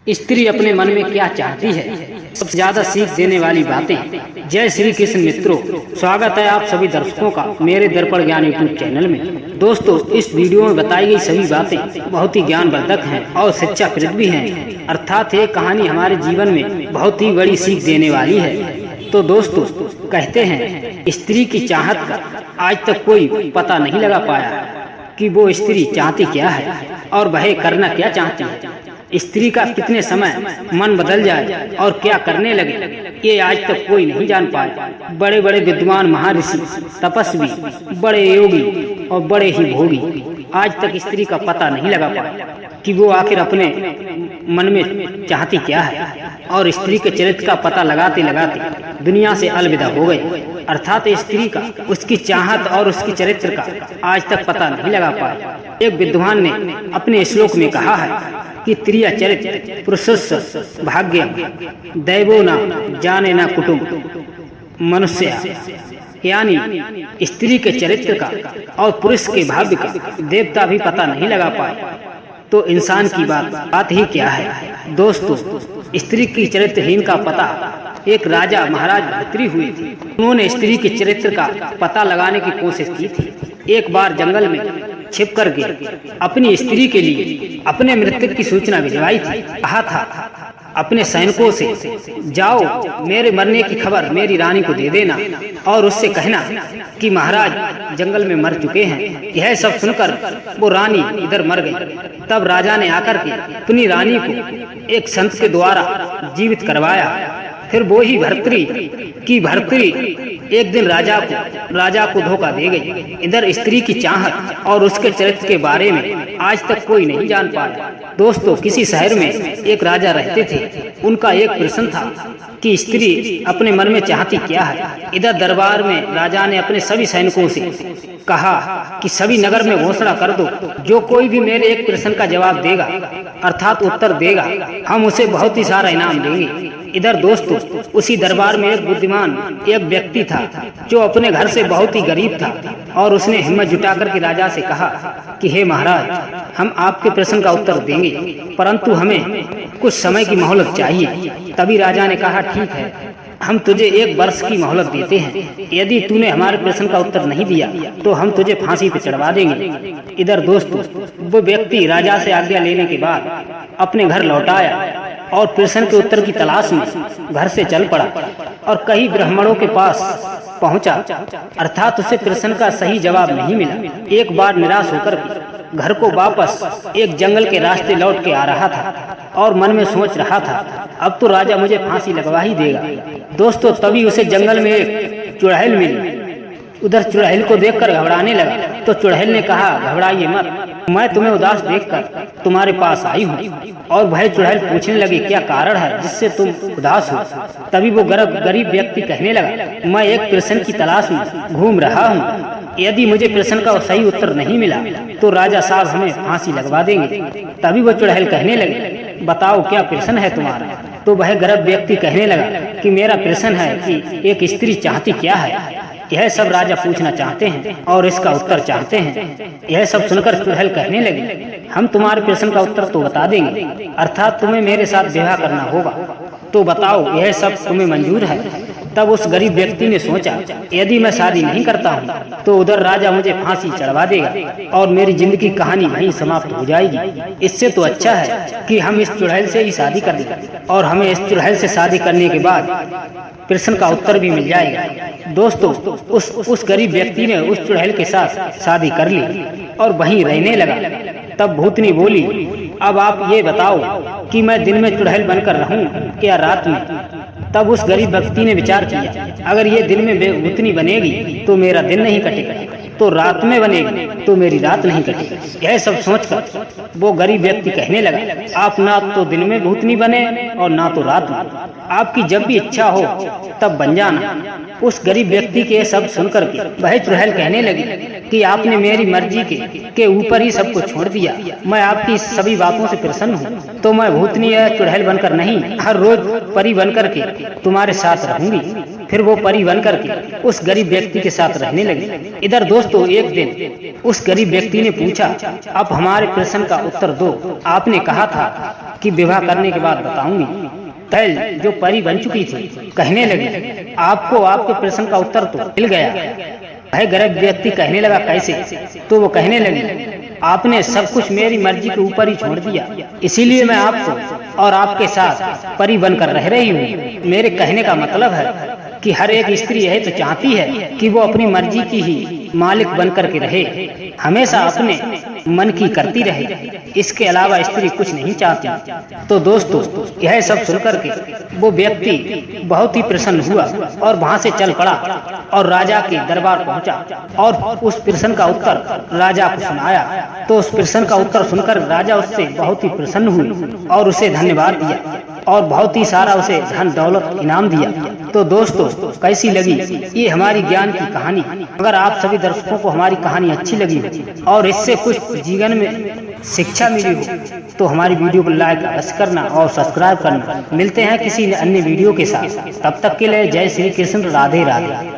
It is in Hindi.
स्त्री अपने मन में क्या चाहती है, सबसे ज्यादा सीख देने वाली बातें। जय श्री कृष्ण मित्रों, स्वागत है आप सभी दर्शकों का मेरे दर्पण ज्ञान यूट्यूब चैनल में। दोस्तों, इस वीडियो में बताई गई सभी बातें बहुत ही ज्ञानवर्धक हैं और शिक्षाप्रद भी हैं। अर्थात ये कहानी हमारे जीवन में बहुत ही बड़ी सीख देने वाली है। तो दोस्तों, कहते हैं स्त्री की चाहत का आज तक कोई पता नहीं लगा पाया कि वो स्त्री चाहती क्या है और वह करना क्या चाहती है। स्त्री का कितने समय मन बदल जाए और क्या करने लगे, ये आज तक कोई नहीं जान पाया। बड़े बड़े विद्वान, महर्षि, तपस्वी, बड़े योगी और बड़े ही भोगी आज तक स्त्री का पता नहीं लगा पाया कि वो आखिर अपने मन में चाहती क्या है। और स्त्री के चरित्र का पता लगाते लगाते दुनिया से अलविदा हो गए। अर्थात स्त्री का, उसकी चाहत और उसकी चरित्र का आज तक पता नहीं लगा पाया। एक विद्वान ने अपने श्लोक में कहा है कि त्रिया चरित्र पुरुषस्य भाग्य दैवो न जाने न कुटुंब मनुष्य, यानी स्त्री के चरित्र का और पुरुष के भाग्य का देवता भी पता नहीं लगा पाए तो इंसान की बात ही क्या है। दोस्तों, स्त्री की चरित्रहीन का पता एक राजा महाराज भर्तृ हुए थे। उन्होंने स्त्री के चरित्र का पता लगाने की कोशिश की थी। एक बार जंगल में छिप कर के अपनी स्त्री के लिए अपने मृत्यु की सूचना भिजवाई थी। कहा था अपने सैनिकों से, जाओ मेरे मरने की खबर मेरी रानी को दे देना और उससे कहना कि महाराज जंगल में मर चुके हैं। यह सब सुनकर वो रानी इधर मर गई। तब राजा ने आकर के अपनी रानी को एक संत के द्वारा जीवित करवाया। फिर वो ही भर्तृ एक दिन राजा को धोखा दे गई। इधर स्त्री की चाहत और उसके चरित्र के बारे में आज तक कोई नहीं जान पाया। दोस्तों, किसी शहर में एक राजा रहते थे। उनका एक प्रश्न था कि स्त्री अपने मन में चाहती क्या है। इधर दरबार में राजा ने अपने सभी सैनिकों से कहा कि सभी नगर में घोषणा कर दो, जो कोई भी मेरे एक प्रश्न का जवाब देगा अर्थात उत्तर देगा, हम उसे बहुत ही सारा इनाम देंगे। इधर दोस्तों, उसी दरबार में एक बुद्धिमान एक व्यक्ति था जो अपने घर से बहुत ही गरीब था और उसने हिम्मत जुटाकर के राजा से कहा कि हे महाराज, हम आपके प्रश्न का उत्तर देंगे, परंतु हमें कुछ समय की मोहलत चाहिए। तभी राजा ने कहा, ठीक है, हम तुझे 1 वर्ष की मोहलत देते हैं। यदि तूने हमारे प्रश्न का उत्तर नहीं दिया तो हम तुझे फांसी पर चढ़वा देंगे। इधर दोस्तों, वो व्यक्ति राजा से आज्ञा लेने के बाद अपने घर लौट आया और प्रश्न के उत्तर की तलाश में घर से चल पड़ा और कई ब्राह्मणों के पास पहुंचा। अर्थात उसे प्रश्न का सही जवाब नहीं मिला। एक बार निराश होकर घर को वापस एक जंगल के रास्ते लौट के आ रहा था और मन में सोच रहा था, अब तो राजा मुझे फांसी लगवा ही देगा। दोस्तों, तभी उसे जंगल में एक चुड़ैल मिली। उधर चुड़ैल को देखकर घबराने लगा तो चुड़ैल ने कहा, घबराइए मत, मैं तुम्हें उदास देखकर तुम्हारे पास आई हूँ। और वह चुड़ैल पूछने लगी, क्या कारण है जिससे तुम उदास हो। तभी वो गरीब व्यक्ति कहने लगा, मैं एक प्रश्न की तलाश में घूम रहा हूँ। यदि मुझे प्रश्न का सही उत्तर नहीं मिला तो राजा साहब हमें फांसी लगवा देंगे। तभी वो चुड़ैल कहने लगे, बताओ क्या प्रश्न है तुम्हारा। तो वह गरीब व्यक्ति कहने लगा कि मेरा प्रश्न है कि एक स्त्री चाहती क्या है। यह सब राजा पूछना चाहते हैं और इसका उत्तर चाहते हैं। यह सब सुनकर चुड़ैल कहने लगे, हम तुम्हारे प्रश्न का उत्तर तो बता देंगे, अर्थात तुम्हें मेरे साथ विवाह करना होगा। तो बताओ, यह सब तुम्हें मंजूर है। तब उस गरीब व्यक्ति ने सोचा, यदि मैं शादी नहीं करता हूँ तो उधर राजा मुझे फांसी चढ़वा देगा और मेरी जिंदगी कहानी वहीं समाप्त हो जाएगी। इससे तो अच्छा है कि हम इस चुड़ैल से ही शादी कर लें और हमें इस चुड़ैल से शादी करने के बाद प्रश्न का उत्तर भी मिल जाएगा। दोस्तों, उस गरीब व्यक्ति ने उस चुड़ैल के साथ शादी कर ली और वहीं रहने लगा। तब भूतनी बोली, अब आप ये बताओ कि मैं दिन में चुड़ैल बनकर रहूं या रात में। तब उस गरीब व्यक्ति ने विचार किया, अगर ये दिन में भूतनी बनेगी तो मेरा दिन नहीं कटेगा, तो रात में बनेगी तो मेरी रात नहीं कटेगी। यह सब सोचकर वो गरीब व्यक्ति कहने लगा, आप ना तो दिन में भूतनी बने और ना तो रात में, आपकी जब भी इच्छा हो तब बन जाना। उस गरीब व्यक्ति के सब सुनकर के वह चुड़ैल कहने लगी कि आपने मेरी मर्जी के ऊपर ही सब कुछ छोड़ दिया। मैं आपकी सभी बातों से प्रसन्न हूँ, तो मैं भूतनी या चुड़ैल बनकर नहीं, हर रोज परी बनकर के तुम्हारे साथ रहूंगी। फिर वो परी बनकर के उस गरीब व्यक्ति के साथ रहने लगी। इधर दोस्तों, एक दिन उस गरीब व्यक्ति ने पूछा, आप हमारे प्रश्न का उत्तर दो। आपने कहा था कि विवाह करने के बाद बताऊंगी। तैल जो परी बन चुकी थी कहने लगी, आपको आपके प्रश्न का उत्तर तो मिल गया। वह गरीब व्यक्ति कहने लगा, कैसे? तो वो कहने लगी, आपने सब कुछ मेरी मर्जी के ऊपर ही छोड़ दिया, इसीलिए मैं आपको और आपके साथ परी बनकर रह रही हूँ। मेरे कहने का मतलब है कि हर एक स्त्री यही तो चाहती है कि वो अपनी मर्जी की ही मालिक बनकर के रहे, हमेशा अपने मन की करती रहे, इसके अलावा स्त्री कुछ नहीं चाहती। तो दोस्तों, यह सब सुनकर के वो व्यक्ति बहुत ही प्रसन्न हुआ और वहां से चल पड़ा और राजा के दरबार पहुंचा और उस प्रश्न का उत्तर राजा को सुनाया। तो उस प्रश्न का उत्तर सुनकर राजा उससे बहुत ही प्रसन्न हुए और उसे धन्यवाद दिया और बहुत ही सारा उसे धन दौलत इनाम दिया। तो दोस्तों, कैसी लगी ये हमारी ज्ञान की कहानी? अगर आप सभी दर्शकों को हमारी कहानी अच्छी लगी और इससे कुछ जीवन में शिक्षा मिली हो तो हमारी वीडियो को लाइक अवश्य करना और सब्सक्राइब करना। मिलते हैं किसी अन्य वीडियो के साथ, तब तक के लिए जय श्री कृष्ण, राधे राधे।